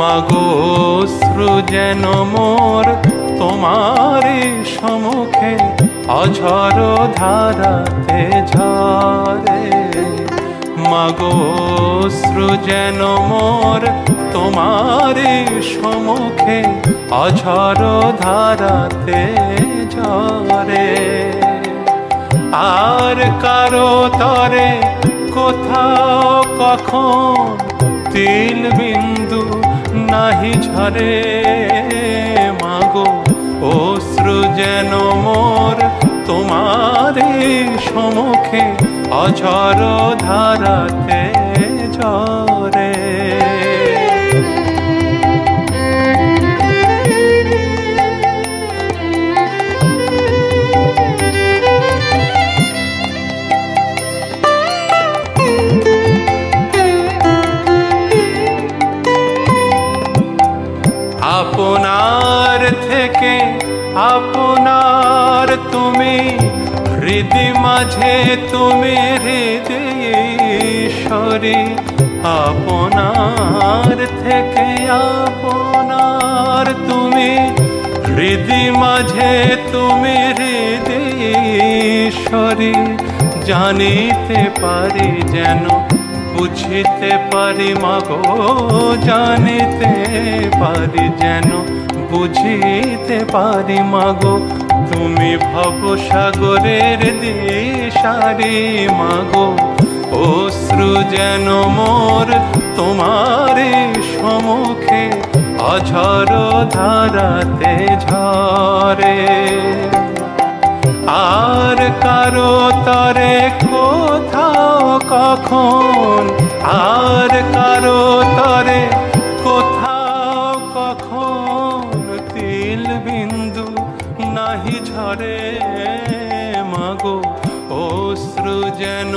মাগো অশ্রু যেন মোর তোমারি সম্মুখে অঝর ধারাতে ঝরে। মাগো অশ্রু যেন মোর তোমারি সম্মুখে অঝর ধারাতে ঝরে। আর কারো তরে কোথাও কখন তিল বিন্দু নাহি ঝরে। মাগো অশ্রু যেন মোর তোমারি সম্মুখে অঝর ধারাতে ঝরে। আপনার থেকে আপনার তুমি, হৃদি মাঝে তুমি হৃদয়েশ্বরী। আপনার থেকে আপনার তুমি, হৃদি মাঝে তুমি হৃদয়েশ্বরী। জানিতে পারি যেন বুঝিতে পারি মাগো, জানিতে পারি যেন বুঝিতে পারি মাগো। তুমি ভবসাগরের দিশারি মাগো। অশ্রু যেন মোর তোমারি সম্মুখে অঝর ধারাতে ঝরে। আর কারো তরে কোথাও কখন, আর কারো তরে কোথাও কখন তিল বিন্দু নাহি ঝরে। মাগো অশ্রু যেন